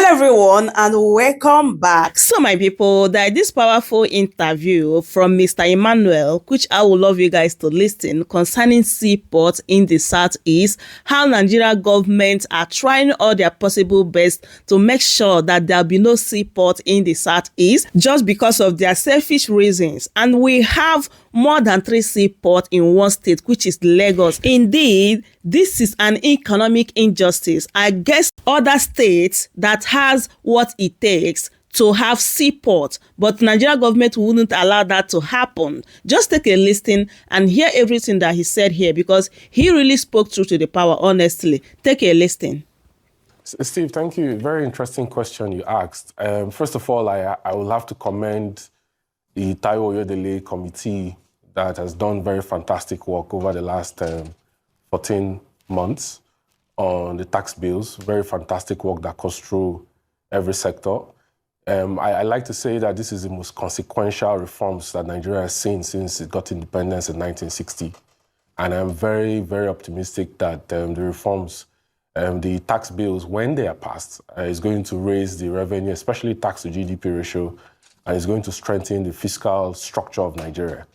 everyone, and welcome back. So, my people, there is this powerful interview from Mr. Emmanuel, which I would love you guys to listen, concerning Seaport in the Southeast, how Nigeria government are trying all their possible best to make sure that there will be no seaport in the Southeast just because of their selfish reasons. And we have more than 3 seaports in one state, which is Lagos. Indeed, this is an economic injustice. I guess other states that has what it takes to have seaport, but Nigeria government wouldn't allow that to happen. Just take a listen and hear everything that he said here, because he really spoke true to the power, honestly. Take a listen. Steve, thank you. Very interesting question you asked. First of all, I will have to commend the Taiwo Oyedele committee that has done very fantastic work over the last 14 months on the tax bills. Very fantastic work that goes through every sector. I like to say that this is the most consequential reforms that Nigeria has seen since it got independence in 1960. And I'm very, very optimistic that the reforms, the tax bills, when they are passed, is going to raise the revenue, especially tax to GDP ratio, and is going to strengthen the fiscal structure of Nigeria.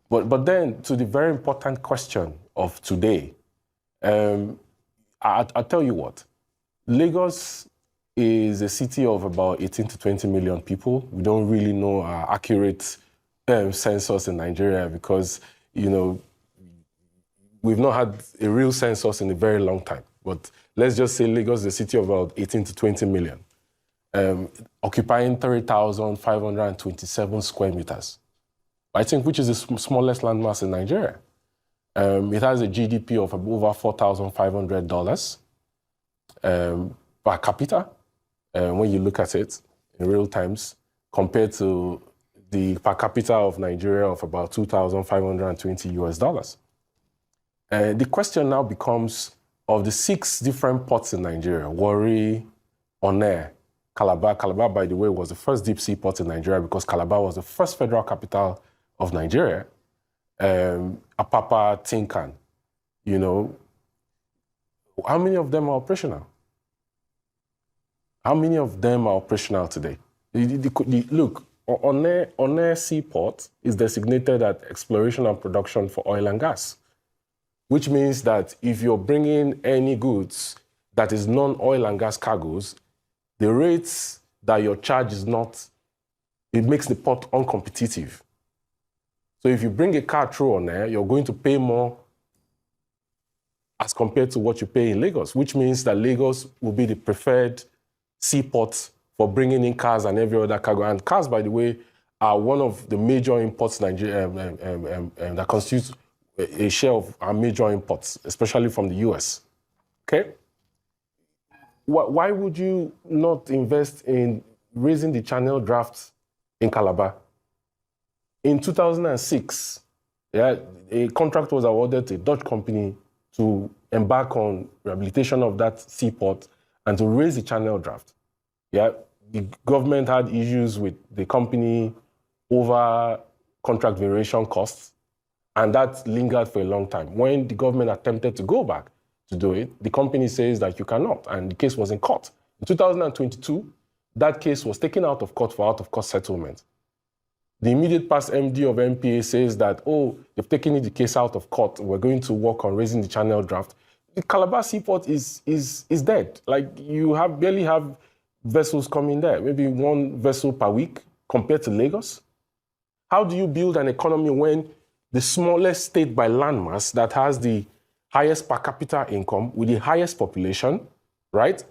But then, to the very important question of today, I'll tell you what. Lagos is a city of about 18 to 20 million people. We don't really know our accurate census in Nigeria because, you know, we've not had a real census in a very long time. But let's just say Lagos is a city of about 18 to 20 million, occupying 30,527 square meters. I think which is the smallest landmass in Nigeria. It has a GDP of over $4,500 per capita when you look at it in real times, compared to the per capita of Nigeria of about $2,520. The question now becomes, of the 6 different ports in Nigeria, Warri, Onne, Calabar. Calabar, by the way, was the first deep sea port in Nigeria because Calabar was the first federal capital of Nigeria. Apapa, Tinkan, you know, how many of them are operational? How many of them are operational today? Look, Onne Seaport is designated as exploration and production for oil and gas, which means that if you're bringing any goods that is non-oil and gas cargoes, the rates that your charge is not, it makes the port uncompetitive. So if you bring a car through on there, you're going to pay more as compared to what you pay in Lagos, which means that Lagos will be the preferred seaport for bringing in cars and every other cargo. And cars, by the way, are one of the major imports Nigeria that constitutes a share of our major imports, especially from the US. Okay? Why would you not invest in raising the channel draft in Calabar? In 2006, a contract was awarded to a Dutch company to embark on rehabilitation of that seaport and to raise the channel draft. The government had issues with the company over contract variation costs, and that lingered for a long time. When the government attempted to go back to do it, the company says that you cannot, and the case was in court. In 2022, that case was taken out of court for out-of-court settlement. The immediate past MD of MPA says that, oh, they've taken the case out of court. We're going to work on raising the channel draft. The Calabar Seaport is dead. Like, you barely have vessels coming there, maybe 1 vessel per week compared to Lagos. How do you build an economy when the smallest state by landmass that has the highest per capita income with the highest population, right,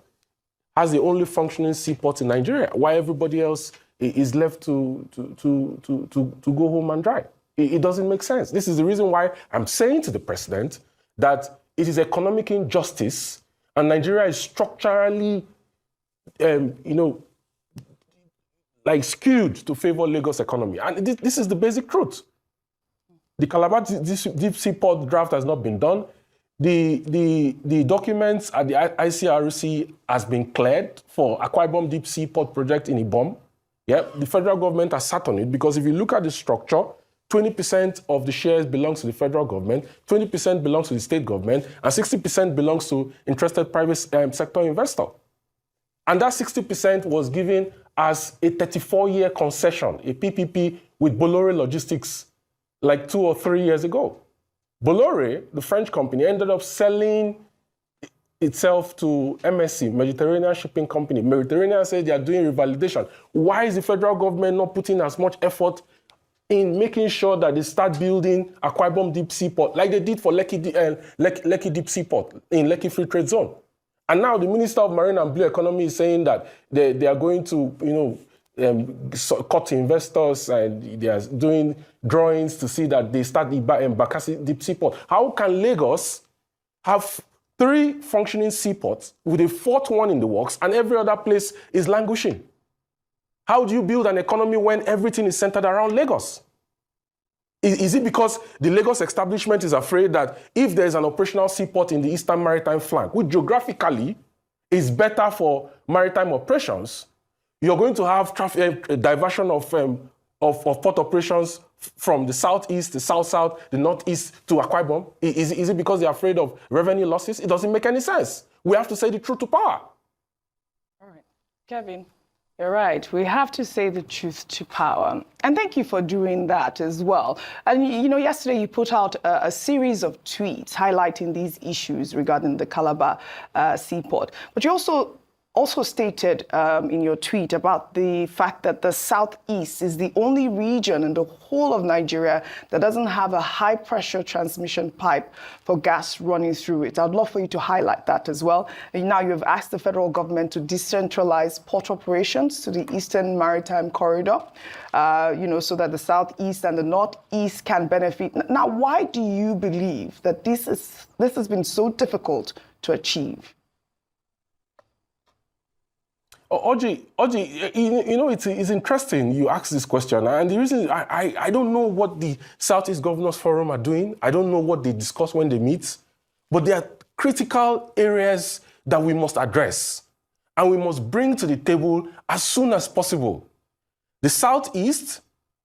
has the only functioning seaport in Nigeria, while everybody else is left to go home and dry? It doesn't make sense. This is the reason why I'm saying to the president that it is economic injustice and Nigeria is structurally, skewed to favor Lagos economy. And this is the basic truth. The Calabar deep seaport draft has not been done. The documents at the ICRC has been cleared for Akwa Ibom deep seaport project in Ibom. The federal government has sat on it because if you look at the structure, 20% of the shares belongs to the federal government, 20% belongs to the state government, and 60% belongs to interested private sector investor. And that 60% was given as a 34-year concession, a PPP with Bolloré Logistics, like 2 or 3 years ago. Bolloré, the French company, ended up selling itself to MSC, Mediterranean Shipping Company. Mediterranean says they are doing revalidation. Why is the federal government not putting as much effort in making sure that they start building Akwa Ibom Deep Seaport, like they did for Lekki Deep Seaport in Lekki Free Trade Zone? And now the Minister of Marine and Blue Economy is saying that they are going to, cut investors, and they are doing drawings to see that they start the Bakassi Deep Seaport. How can Lagos have 3 functioning seaports with a 4th one in the works and every other place is languishing? How do you build an economy when everything is centered around Lagos? Is it because the Lagos establishment is afraid that if there's an operational seaport in the Eastern Maritime flank, which geographically is better for maritime operations, you're going to have diversion of port operations from the southeast, the south-south, the northeast to Akwa Ibom? Is it because they're afraid of revenue losses? It doesn't make any sense. We have to say the truth to power. All right. Kevin, you're right. We have to say the truth to power. And thank you for doing that as well. And, yesterday you put out a series of tweets highlighting these issues regarding the Calabar seaport. But you also stated in your tweet about the fact that the Southeast is the only region in the whole of Nigeria that doesn't have a high-pressure transmission pipe for gas running through it. I'd love for you to highlight that as well. And now you've asked the federal government to decentralize port operations to the Eastern Maritime Corridor, so that the Southeast and the Northeast can benefit. Now, why do you believe that this has been so difficult to achieve? Oji, it's interesting you ask this question. And the reason I don't know what the Southeast Governors Forum are doing. I don't know what they discuss when they meet. But there are critical areas that we must address and we must bring to the table as soon as possible. The Southeast,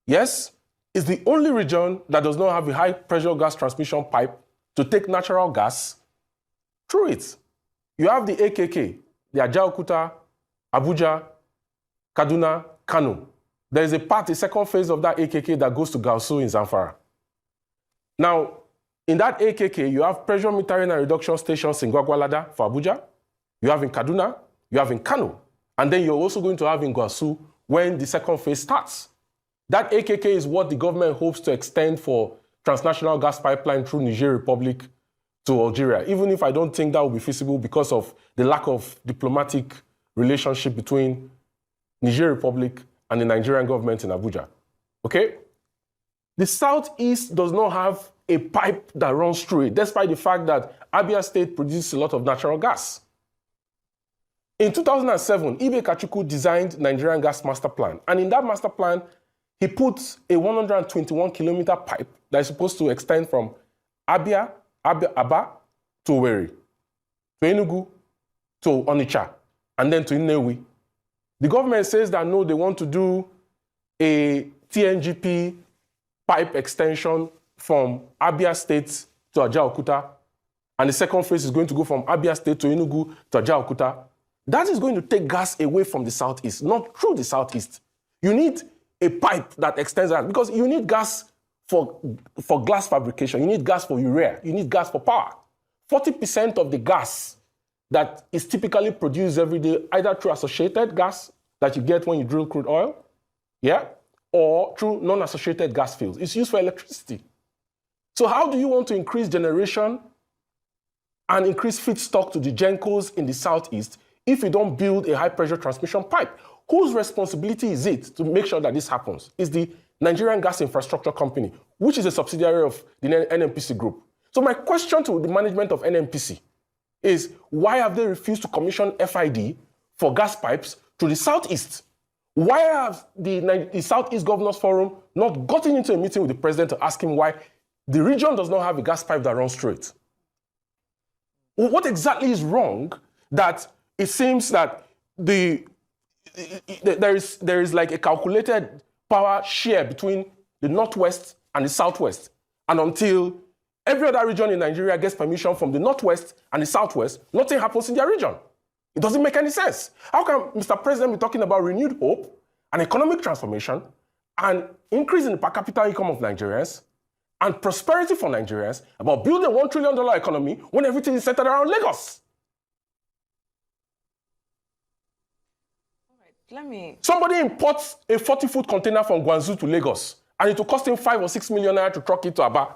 yes, is the only region that does not have a high-pressure gas transmission pipe to take natural gas through it. You have the AKK, the Ajaokuta, Abuja, Kaduna, Kano. There is a second phase of that AKK that goes to Gausu in Zamfara. Now, in that AKK, you have pressure metering and reduction stations in Gwagwalada for Abuja. You have in Kaduna, you have in Kano. And then you're also going to have in Gausu when the second phase starts. That AKK is what the government hopes to extend for transnational gas pipeline through Niger Republic to Algeria, even if I don't think that will be feasible because of the lack of diplomatic relationship between Niger Republic and the Nigerian government in Abuja. Okay? The Southeast does not have a pipe that runs through it, despite the fact that Abia State produces a lot of natural gas. In 2007, Ibe Kachuku designed Nigerian Gas Master Plan. And in that master plan, he put a 121-kilometer pipe that is supposed to extend from Aba to Owerri, to Enugu, to Onitsha, and then to Nnewi. The government says that no, they want to do a TNGP pipe extension from Abia State to Ajaokuta, and the second phase is going to go from Abia State to Enugu to Ajaokuta. That is going to take gas away from the Southeast, not through the Southeast. You need a pipe that extends that, because you need gas for glass fabrication, you need gas for urea, you need gas for power. 40% of the gas that is typically produced every day, either through associated gas that you get when you drill crude oil, yeah, or through non-associated gas fields. It's used for electricity. So how do you want to increase generation and increase feedstock to the Gencos in the Southeast if you don't build a high-pressure transmission pipe? Whose responsibility is it to make sure that this happens? It's the Nigerian Gas Infrastructure Company, which is a subsidiary of the NNPC Group. So my question to the management of NNPC is, why have they refused to commission FID for gas pipes to the Southeast? Why have the Southeast Governors Forum not gotten into a meeting with the president to ask him why the region does not have a gas pipe that runs through it? What exactly is wrong that it seems that there is like a calculated power share between the Northwest and the Southwest, and until every other region in Nigeria gets permission from the Northwest and the Southwest, nothing happens in their region. It doesn't make any sense. How can Mr. President be talking about renewed hope and economic transformation and increase in the per capita income of Nigerians and prosperity for Nigerians about building a $1 trillion economy when everything is centered around Lagos? Somebody imports a 40-foot container from Guangzhou to Lagos, and it will cost him 5 or 6 million naira to truck it to Aba.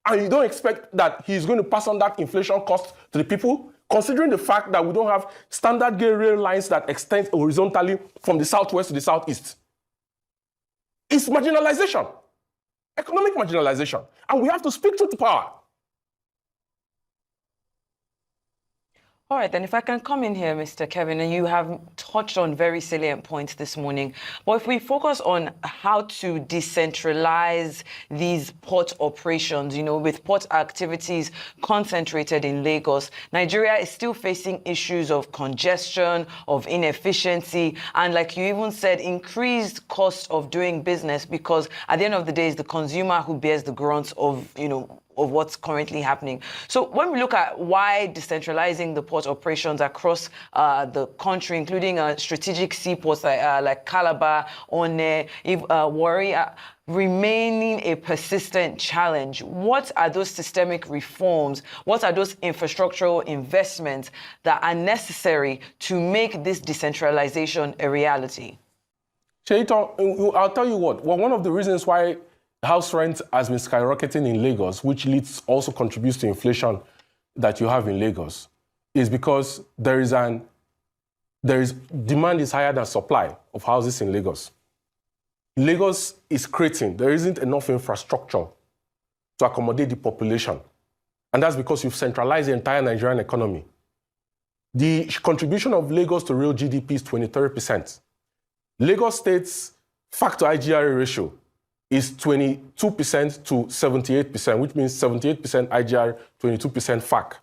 And you don't expect that he's going to pass on that inflation cost to the people, considering the fact that we don't have standard gauge rail lines that extend horizontally from the southwest to the southeast. It's marginalization, economic marginalization, and we have to speak truth to power. All right, then if I can come in here, Mr. Kevin, and you have touched on very salient points this morning. But if we focus on how to decentralize these port operations, with port activities concentrated in Lagos, Nigeria is still facing issues of congestion, of inefficiency, and like you even said, increased cost of doing business, because at the end of the day, it's the consumer who bears the brunt of, of what's currently happening. So when we look at why decentralizing the port operations across the country, including strategic seaports like Calabar, Onne, Warri, remaining a persistent challenge, what are those systemic reforms? What are those infrastructural investments that are necessary to make this decentralization a reality? Cheito, I'll tell you what. Well, one of the reasons why house rent has been skyrocketing in Lagos, which also contributes to inflation that you have in Lagos, is because demand is higher than supply of houses in Lagos. Lagos is creating, there isn't enough infrastructure to accommodate the population. And that's because you've centralized the entire Nigerian economy. The contribution of Lagos to real GDP is 23%. Lagos State's factor IGRA ratio is 22% to 78%, which means 78% IGR, 22% FAC.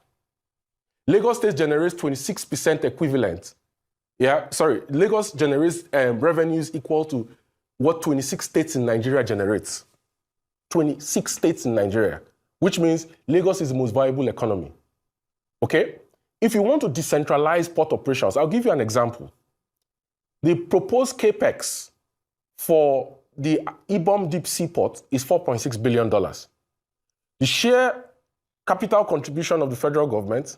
Lagos State generates 26% equivalent. Lagos generates revenues equal to what 26 states in Nigeria generates. 26 states in Nigeria, which means Lagos is the most viable economy. Okay? If you want to decentralize port operations, I'll give you an example. The proposed capex for the Ibom Deep Seaport is $4.6 billion. The share capital contribution of the federal government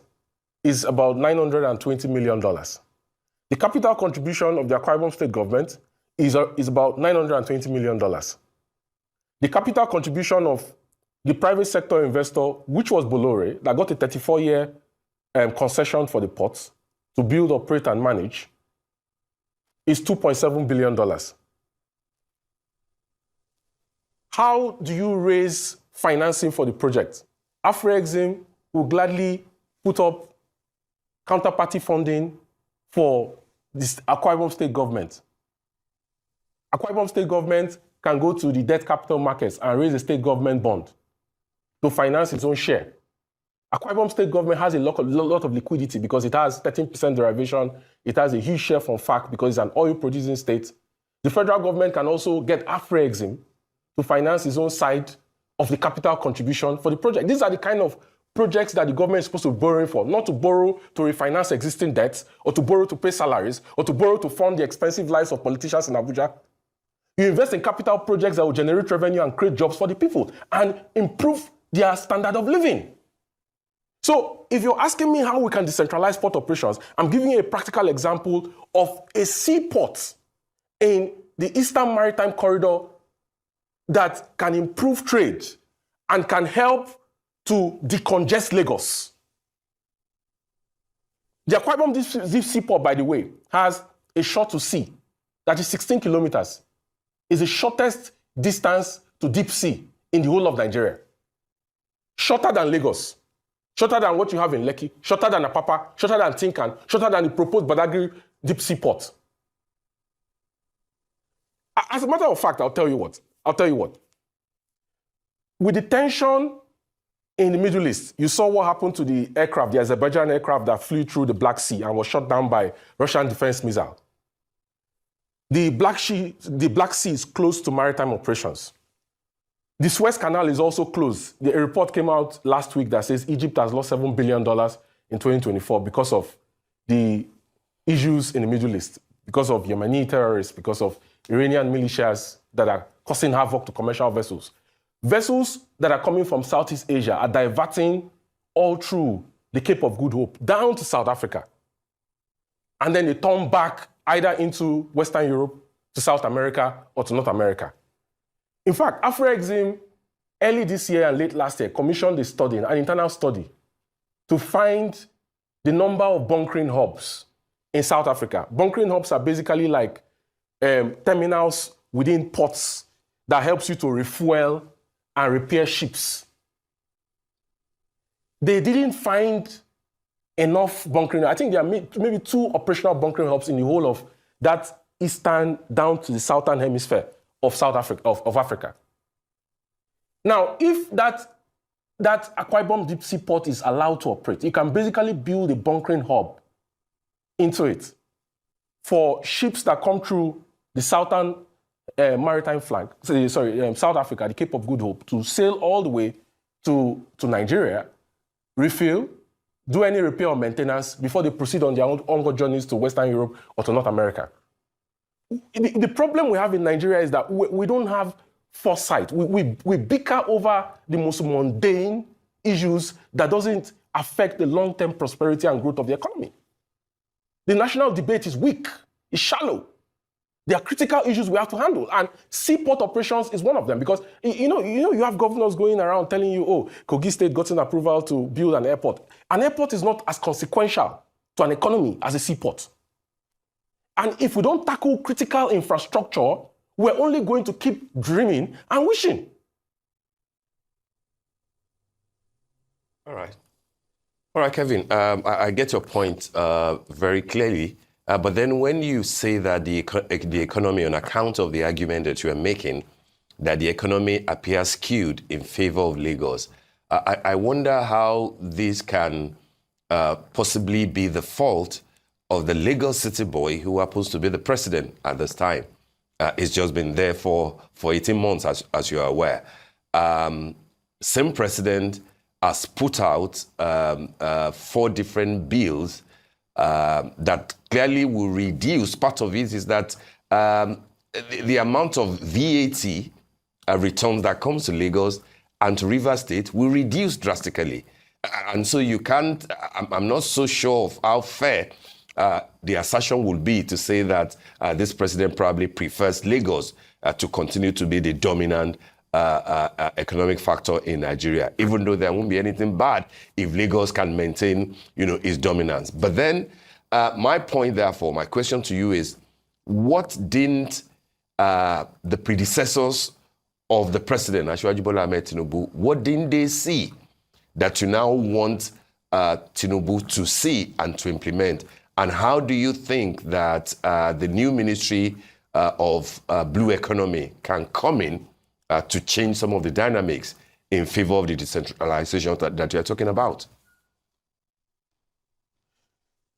is about $920 million. The capital contribution of the Akwa Ibom State government is about $920 million. The capital contribution of the private sector investor, which was Bolore, that got a 34-year concession for the ports to build, operate, and manage, is $2.7 billion. How do you raise financing for the project? Afrexim will gladly put up counterparty funding for this Akwa Ibom State government. Akwa Ibom State government can go to the debt capital markets and raise a state government bond to finance its own share. Akwa Ibom State government has a lot of liquidity because it has 13% derivation. It has a huge share from FAC because it's an oil-producing state. The federal government can also get Afrexim to finance its own side of the capital contribution for the project. These are the kind of projects that the government is supposed to be borrowing for, not to borrow to refinance existing debts, or to borrow to pay salaries, or to borrow to fund the expensive lives of politicians in Abuja. You invest in capital projects that will generate revenue and create jobs for the people and improve their standard of living. So if you're asking me how we can decentralize port operations, I'm giving you a practical example of a seaport in the Eastern Maritime Corridor that can improve trade and can help to decongest Lagos. The Akwa Ibom Deep Seaport, by the way, has a shore to sea that is 16 kilometers. It's the shortest distance to deep sea in the whole of Nigeria. Shorter than Lagos, shorter than what you have in Lekki, shorter than Apapa, shorter than Tinkan, shorter than the proposed Badagry Deep Seaport. As a matter of fact, I'll tell you what. With the tension in the Middle East, you saw what happened to the aircraft, the Azerbaijan aircraft that flew through the Black Sea and was shot down by Russian defense missile. The Black Sea is close to maritime operations. The Suez Canal is also closed. A report came out last week that says Egypt has lost $7 billion in 2024 because of the issues in the Middle East, because of Yemeni terrorists, because of Iranian militias that are causing havoc to commercial vessels. Vessels that are coming from Southeast Asia are diverting all through the Cape of Good Hope down to South Africa. And then they turn back either into Western Europe, to South America, or to North America. In fact, Afrexim early this year and late last year commissioned a study, an internal study, to find the number of bunkering hubs in South Africa. Bunkering hubs are basically like terminals within ports that helps you to refuel and repair ships. They didn't find enough bunkering. I think there are maybe 2 operational bunkering hubs in the whole of that eastern down to the southern hemisphere of South Africa, of Africa. Now, if that Akwa Ibom deep sea port is allowed to operate, you can basically build a bunkering hub into it for ships that come through the southern maritime flank, South Africa, the Cape of Good Hope, to sail all the way to Nigeria, refill, do any repair or maintenance before they proceed on their onward journeys to Western Europe or to North America. The problem we have in Nigeria is that we don't have foresight. We bicker over the most mundane issues that doesn't affect the long-term prosperity and growth of the economy. The national debate is weak, it's shallow. There are critical issues we have to handle, and seaport operations is one of them, because you have governors going around telling you, oh, Kogi State got an approval to build an airport. An airport is not as consequential to an economy as a seaport. And if we don't tackle critical infrastructure, we're only going to keep dreaming and wishing. All right, Kevin, I get your point very clearly. But then when you say that the economy, on account of the argument that you are making, that the economy appears skewed in favor of Lagos, I wonder how this can possibly be the fault of the Lagos city boy who happens to be the president at this time. He's just been there for 18 months, as you are aware. Same president has put out 4 different bills that clearly will reduce. Part of it is that the amount of VAT returns that comes to Lagos and to Rivers State will reduce drastically. And so you can't, I'm not so sure of how fair the assertion will be to say that this president probably prefers Lagos to continue to be the dominant economic factor in Nigeria, even though there won't be anything bad if Lagos can maintain, its dominance. But then my point, therefore, my question to you is, what didn't the predecessors of the president, Asiwaju Bola Ahmed Tinubu, what didn't they see that you now want Tinubu to see and to implement? And how do you think that the new Ministry of Blue Economy can come in to change some of the dynamics in favor of the decentralization that you're talking about?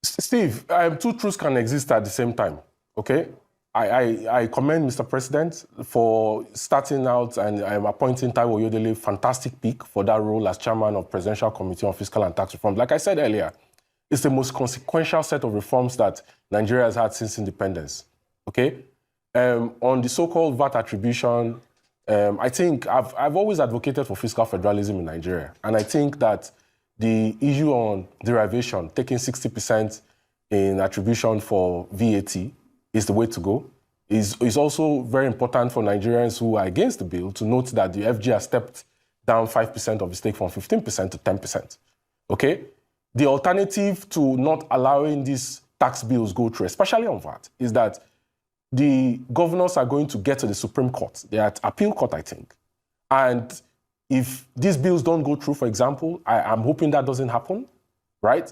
Steve, 2 truths can exist at the same time, okay? I commend Mr. President for starting out and appointing Taiwo Oyedele, fantastic pick for that role as chairman of Presidential Committee on Fiscal and Tax Reform. Like I said earlier, it's the most consequential set of reforms that Nigeria has had since independence, okay? On the so-called VAT attribution, I think I've always advocated for fiscal federalism in Nigeria. And I think that the issue on derivation, taking 60% in attribution for VAT, is the way to go. Is also very important for Nigerians who are against the bill to note that the FG has stepped down 5% of the stake from 15% to 10%, okay? The alternative to not allowing these tax bills go through, especially on VAT, is that the governors are going to get to the Supreme Court. They're at appeal court, I think. And if these bills don't go through, for example, I'm hoping that doesn't happen, right?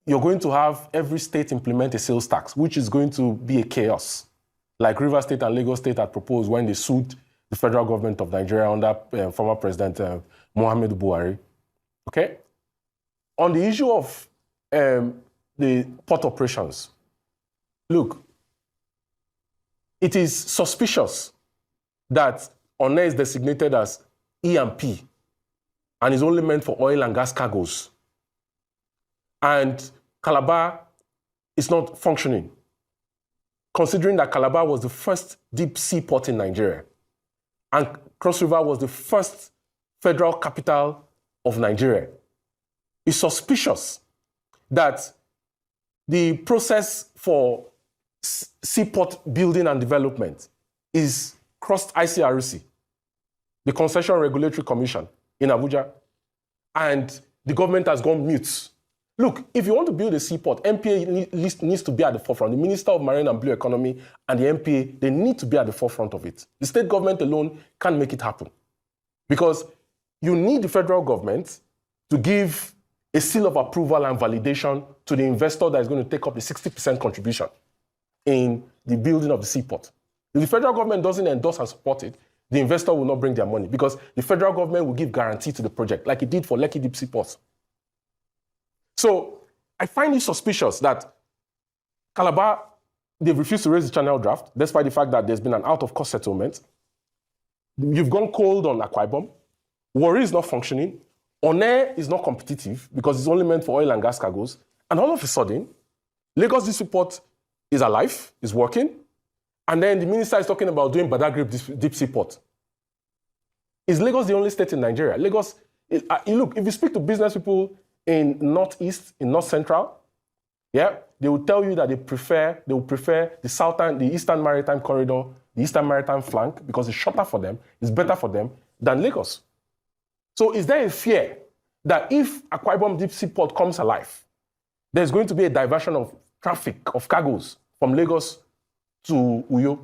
You're going to have every state implement a sales tax, which is going to be a chaos, like Rivers State and Lagos State had proposed when they sued the federal government of Nigeria under former President Muhammadu Buhari, okay? On the issue of the port operations, look, it is suspicious that Onne is designated as E&P and is only meant for oil and gas cargoes. And Calabar is not functioning, considering that Calabar was the first deep sea port in Nigeria, and Cross River was the first federal capital of Nigeria. It's suspicious that the process for seaport building and development is crossed ICRC, the Concession Regulatory Commission in Abuja, and the government has gone mute. Look, if you want to build a seaport, MPA needs to be at the forefront. The Minister of Marine and Blue Economy and the MPA, they need to be at the forefront of it. The state government alone can't make it happen. Because you need the federal government to give a seal of approval and validation to the investor that is going to take up the 60% contribution in the building of the seaport. If the federal government doesn't endorse and support it, the investor will not bring their money because the federal government will give guarantee to the project like it did for Lekki Deep Sea Port. So I find it suspicious that Calabar, they've refused to raise the channel draft, despite the fact that there's been an out-of-court settlement. You've gone cold on Akwa Ibom. Warri is not functioning. Onne is not competitive because it's only meant for oil and gas cargoes. And all of a sudden, Lagos Deep Sea Port is alive, is working. And then the minister is talking about doing Badagry Deep Sea Port. Is Lagos the only state in Nigeria? Lagos, look, if you speak to business people in Northeast, in North Central, yeah, they will tell you that they will prefer the Eastern Maritime Corridor, the Eastern Maritime flank, because it's shorter for them, it's better for them than Lagos. So is there a fear that if Akwa Ibom Deep Sea Port comes alive, there's going to be a diversion of traffic, of cargoes from Lagos to Uyo?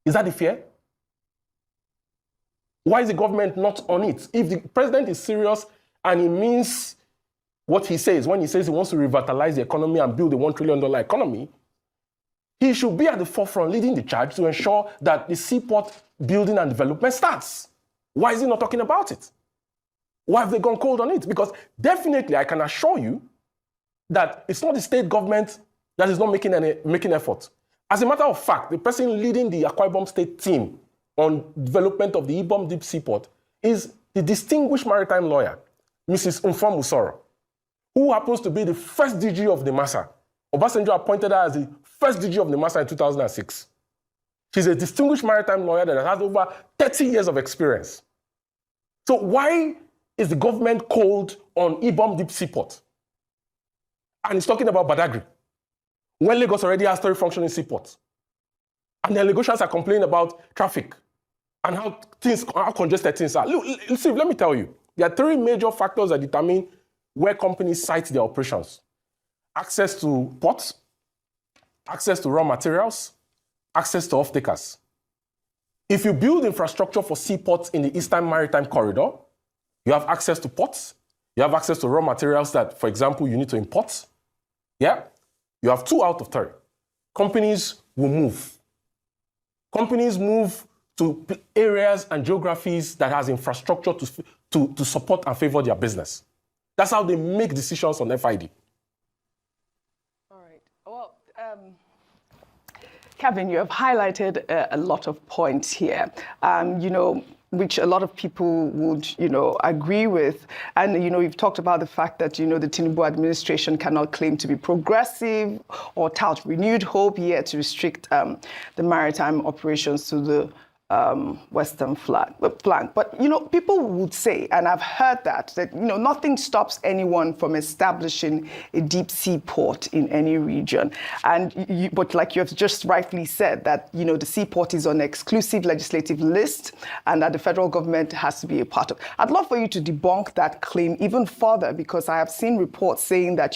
Is that the fear? Why is the government not on it? If the president is serious and he means what he says, when he says he wants to revitalize the economy and build a $1 trillion economy, he should be at the forefront leading the charge to ensure that the seaport building and development starts. Why is he not talking about it? Why have they gone cold on it? Because definitely I can assure you that it's not the state government that is not making effort. As a matter of fact, the person leading the Akwa Ibom State team on development of the Ibom Deep Seaport is the distinguished maritime lawyer, Mrs. Umfam Usoro, who happens to be the first DG of the NIMASA. Obasanjo appointed her as the first DG of the NIMASA in 2006. She's a distinguished maritime lawyer that has over 30 years of experience. So why is the government cold on Ibom Deep Seaport? And it's talking about Badagry, when Lagos already has 3 functioning seaports. And the Lagosians are complaining about traffic and how congested things are. Look, see, let me tell you, there are 3 major factors that determine where companies site their operations: access to ports, access to raw materials, access to off-takers. If you build infrastructure for seaports in the Eastern Maritime Corridor, you have access to ports, you have access to raw materials that, for example, you need to import. Yeah? You have 2 out of 3. Companies will move. Companies move to areas and geographies that has infrastructure to support and favor their business. That's how they make decisions on FID. All right. Well, Kevin, you have highlighted a lot of points here, which a lot of people would, agree with. And, you've talked about the fact that, the Tinubu administration cannot claim to be progressive or tout renewed hope yet to restrict the maritime operations to the western flank. But, people would say, and I've heard that, nothing stops anyone from establishing a deep sea port in any region. And but like you have just rightly said, that, the seaport is on an exclusive legislative list and that the federal government has to be a part of. I'd love for you to debunk that claim even further, because I have seen reports saying that,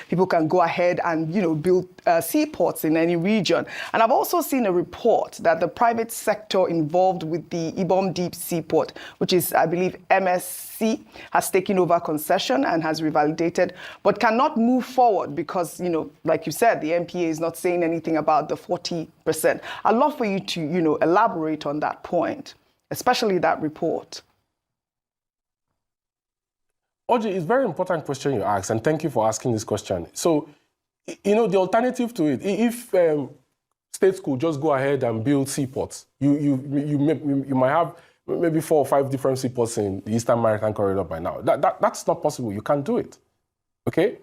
people can go ahead and, build seaports in any region. And I've also seen a report that the private sector involved with the Ibom Deep Seaport, which is, I believe, MSC, has taken over concession and has revalidated, but cannot move forward because, like you said, the MPA is not saying anything about the 40%. I'd love for you to, elaborate on that point, especially that report. Oji, it's a very important question you asked, and thank you for asking this question. So, the alternative to it, if states could just go ahead and build seaports, you might have maybe 4 or 5 different seaports in the Eastern Maritime Corridor by now. That's not possible. You can't do it. Okay?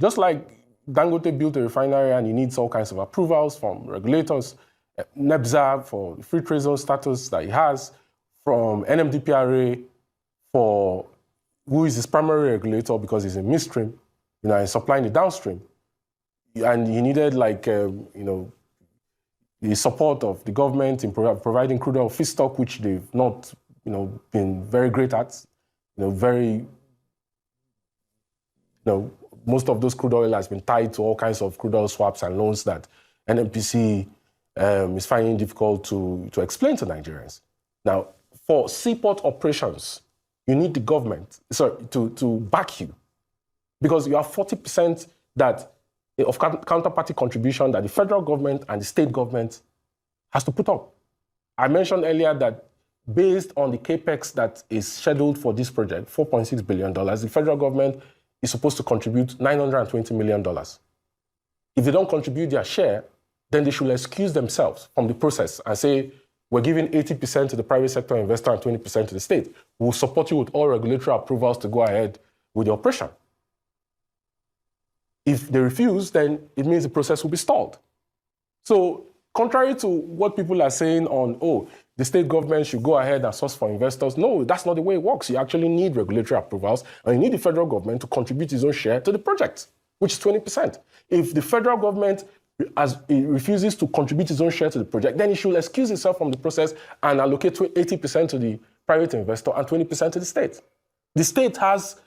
Just like Dangote built a refinery and he needs all kinds of approvals from regulators, NEBSA for free trade zone status that he has, from NMDPRA for who is his primary regulator because he's in midstream, and supplying the downstream. And he needed the support of the government in providing crude oil feedstock, which they've not, been very great at. Most of those crude oil has been tied to all kinds of crude oil swaps and loans that NNPC is finding difficult to explain to Nigerians. Now, for seaport operations, you need the government to back you, because you have 40% of counterparty contribution that the federal government and the state government has to put up. I mentioned earlier that based on the capex that is scheduled for this project, $4.6 billion, the federal government is supposed to contribute $920 million. If they don't contribute their share, then they should excuse themselves from the process and say, we're giving 80% to the private sector investor and 20% to the state. We'll support you with all regulatory approvals to go ahead with the operation. If they refuse, then it means the process will be stalled. So contrary to what people are saying on, the state government should go ahead and source for investors, no, that's not the way it works. You actually need regulatory approvals, and you need the federal government to contribute its own share to the project, which is 20%. If the federal government refuses to contribute its own share to the project, then it should excuse itself from the process and allocate 80% to the private investor and 20% to the state. The state has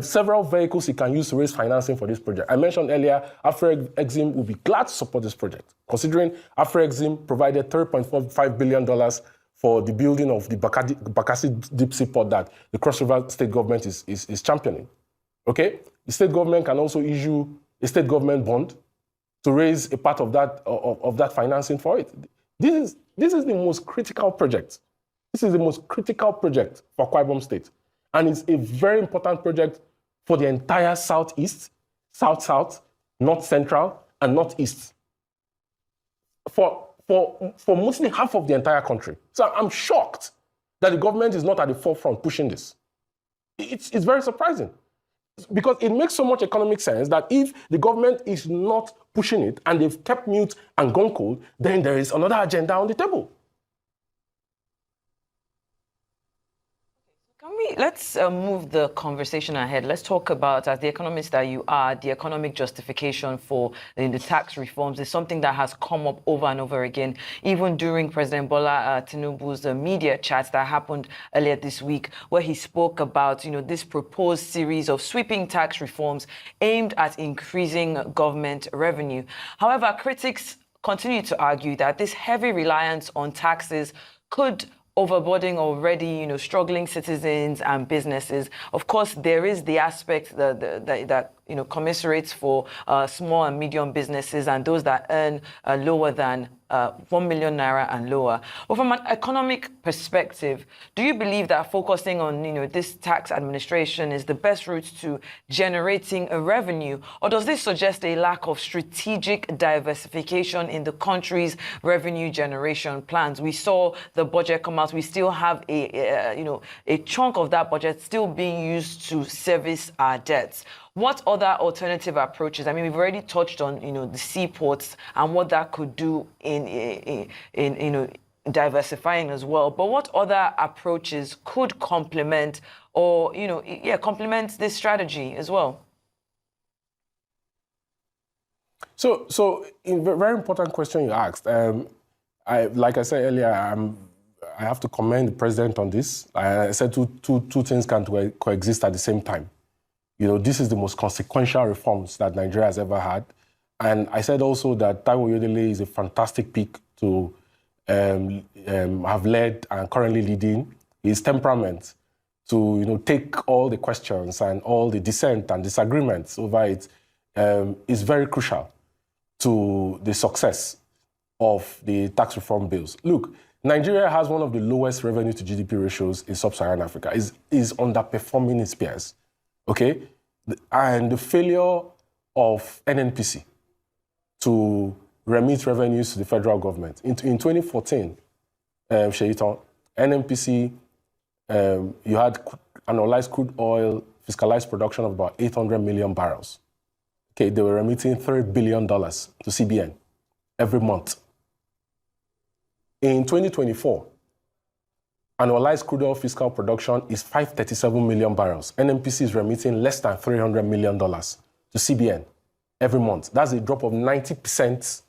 several vehicles it can use to raise financing for this project. I mentioned earlier, Afro-Exim will be glad to support this project, considering Afro-Exim provided $3.45 billion for the building of the Bakassi Deep Seaport that the Cross River state government is championing. Okay? The state government can also issue a state government bond to raise a part of that financing for it. This is the most critical project. This is the most critical project for Akwa Ibom State. And it's a very important project for the entire Southeast, South-South, North-Central, and Northeast. For mostly half of the entire country. So I'm shocked that the government is not at the forefront pushing this. It's very surprising. Because it makes so much economic sense that if the government is not pushing it and they've kept mute and gone cold, then there is another agenda on the table. Let's move the conversation ahead. Let's talk about, as the economist that you are, the economic justification for the tax reforms is something that has come up over and over again, even during President Bola Tinubu's media chat that happened earlier this week, where he spoke about, this proposed series of sweeping tax reforms aimed at increasing government revenue. However, critics continue to argue that this heavy reliance on taxes could overburdening already, struggling citizens and businesses. Of course, there is the aspect that commiserates for small and medium businesses and those that earn lower than 1 million naira and lower. But from an economic perspective, do you believe that focusing on this tax administration is the best route to generating a revenue, or does this suggest a lack of strategic diversification in the country's revenue generation plans? We saw the budget come out. We still have a chunk of that budget still being used to service our debts. What other alternative approaches? I mean, we've already touched on, the seaports and what that could do in diversifying as well. But what other approaches could complement or, complement this strategy as well? So a very important question you asked. Like I said earlier, I have to commend the president on this. I said two things can coexist at the same time. This is the most consequential reforms that Nigeria has ever had. And I said also that Taiwo Oyedele is a fantastic pick to have led and currently leading. His temperament to take all the questions and all the dissent and disagreements over it is very crucial to the success of the tax reform bills. Look, Nigeria has one of the lowest revenue to GDP ratios in sub-Saharan Africa. Is underperforming its peers. Okay? And the failure of NNPC to remit revenues to the federal government. In 2014, Sheyiton, NNPC, you had annualized crude oil fiscalized production of about 800 million barrels. okay, they were remitting $3 billion to CBN every month. In 2024, annualized crude oil fiscal production is 537 million barrels. NNPC is remitting less than $300 million to CBN every month. That's a drop of 90%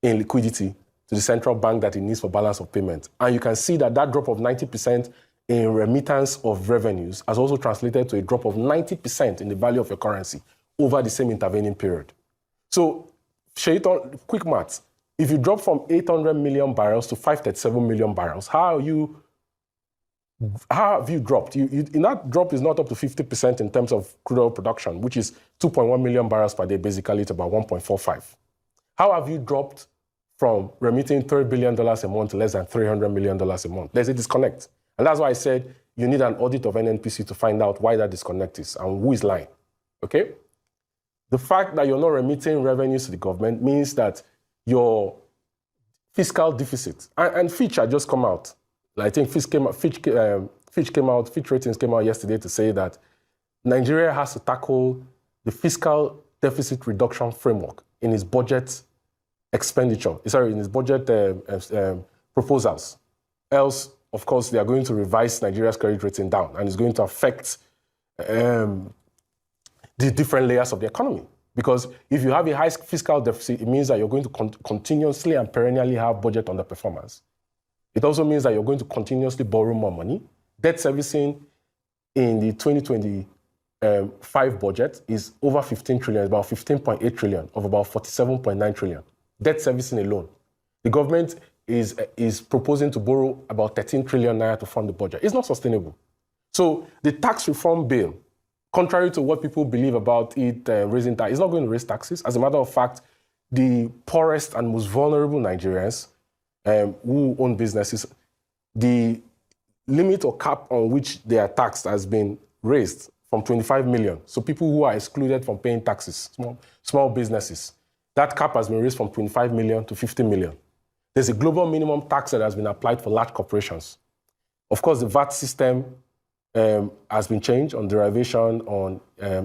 in liquidity to the central bank that it needs for balance of payment. And you can see that that drop of 90% in remittance of revenues has also translated to a drop of 90% in the value of your currency over the same intervening period. So, Shaitan, quick maths. If you drop from 800 million barrels to 537 million barrels, how have you dropped? In that drop is not up to 50% in terms of crude oil production, which is 2.1 million barrels per day. Basically, it's about 1.45. How have you dropped from remitting $3 billion a month to less than $300 million a month? There's a disconnect. And that's why I said you need an audit of NNPC to find out why that disconnect is and who is lying, okay? The fact that you're not remitting revenues to the government means that your fiscal deficit, and Fitch had just come out. I think Fitch Ratings came out yesterday to say that Nigeria has to tackle the fiscal deficit reduction framework in its budget expenditure, in its budget proposals. Else, of course, they are going to revise Nigeria's credit rating down, and it's going to affect the different layers of the economy. Because if you have a high fiscal deficit, it means that you're going to continuously and perennially have budget underperformance. It also means that you're going to continuously borrow more money. Debt servicing in the 2025 budget is over 15 trillion, about 15.8 trillion of about 47.9 trillion. Debt servicing alone. The government is proposing to borrow about 13 trillion naira to fund the budget. It's not sustainable. So the tax reform bill, contrary to what people believe about it raising tax, it's not going to raise taxes. As a matter of fact, the poorest and most vulnerable Nigerians who own businesses, the limit or cap on which they are taxed has been raised from 25 million. So people who are excluded from paying taxes, small businesses, that cap has been raised from 25 million to 50 million. There's a global minimum tax that has been applied for large corporations. Of course, the VAT system has been changed on derivation, on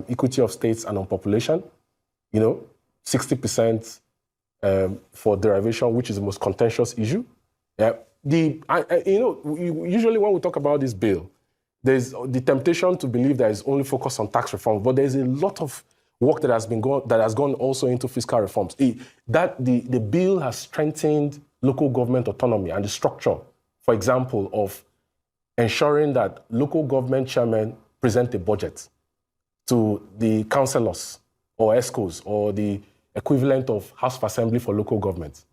equity of states, and on population. 60% for derivation, which is the most contentious issue. Usually when we talk about this bill, there's the temptation to believe that it's only focused on tax reform, but there's a lot of work that has gone also into fiscal reforms. The bill has strengthened local government autonomy and the structure, for example, of ensuring that local government chairmen present a budget to the councillors or ESCOs or the equivalent of House of Assembly for local government.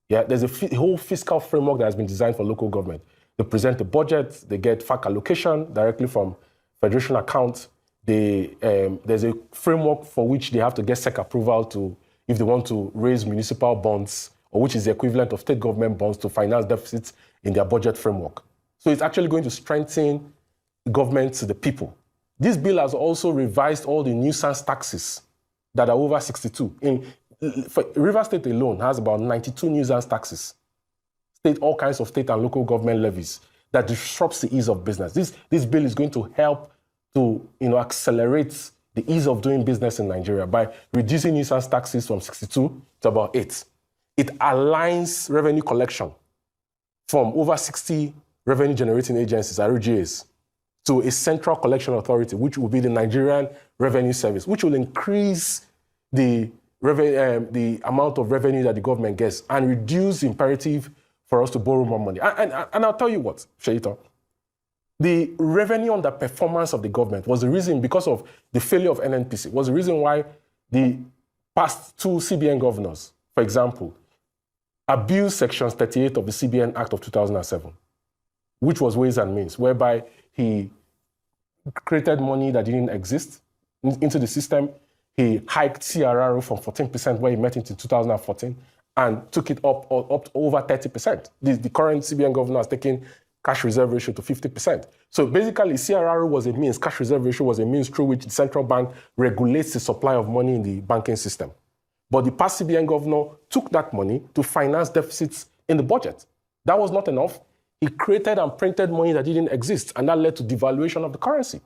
There's a whole fiscal framework that has been designed for local government. They present the budget, they get FAC allocation directly from federation accounts. There's a framework for which they have to get SEC approval if they want to raise municipal bonds, or which is the equivalent of state government bonds to finance deficits in their budget framework. So it's actually going to strengthen government to the people. This bill has also revised all the nuisance taxes that are over 62. River State alone has about 92 nuisance taxes. All kinds of state and local government levies that disrupts the ease of business. This bill is going to help to accelerate the ease of doing business in Nigeria by reducing nuisance taxes from 62 to about 8. It aligns revenue collection from over 60 revenue generating agencies, RGAs, to a central collection authority, which will be the Nigerian Revenue Service, which will increase the amount of revenue that the government gets and reduce the imperative for us to borrow more money. And I'll tell you what, Sheita, the revenue underperformance of the government was the reason, because of the failure of NNPC, was the reason why the past two CBN governors, for example, abused Section 38 of the CBN Act of 2007, which was Ways and Means, whereby he created money that didn't exist into the system. He hiked CRR from 14%, where he met it in 2014, and took it up to over 30%. The current CBN governor has taken cash reserve ratio to 50%. So basically, CRR was a means, cash reserve ratio was a means through which the central bank regulates the supply of money in the banking system. But the past CBN governor took that money to finance deficits in the budget. That was not enough. He created and printed money that didn't exist, and that led to devaluation of the currency.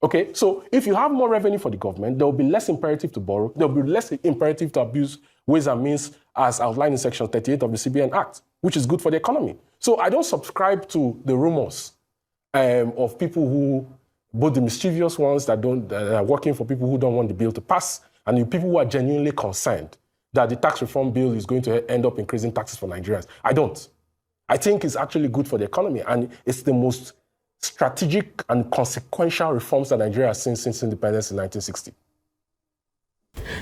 Okay, so if you have more revenue for the government, there will be less imperative to borrow, there will be less imperative to abuse ways and means as outlined in Section 38 of the CBN Act, which is good for the economy. So I don't subscribe to the rumors of people who, both the mischievous ones that are working for people who don't want the bill to pass, and the people who are genuinely concerned that the tax reform bill is going to end up increasing taxes for Nigerians. I don't. I think it's actually good for the economy, and it's the most strategic and consequential reforms that Nigeria has seen since independence in 1960.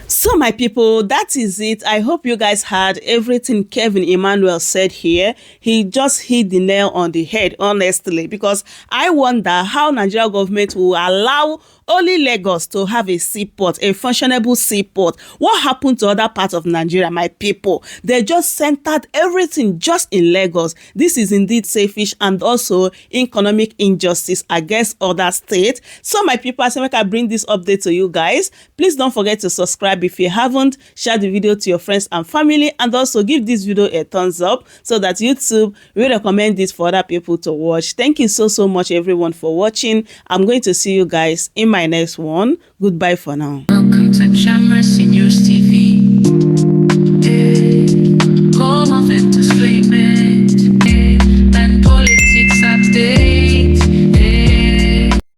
So my people, that is it. I hope you guys heard everything Kevin Emmanuel said here. He just hit the nail on the head, honestly, because I wonder how Nigeria government will allow only Lagos to have a seaport, a functionable seaport. What happened to other parts of Nigeria, my people? They just centered everything just in Lagos. This is indeed selfish and also economic injustice against other states. So my people, as I bring this update to you guys, please don't forget to subscribe if you haven't, share the video to your friends and family, and also give this video a thumbs up so that YouTube will recommend this for other people to watch. Thank you so much everyone for watching. I'm going to see you guys in my next one. Goodbye for now. Welcome to Shamra Seniors TV.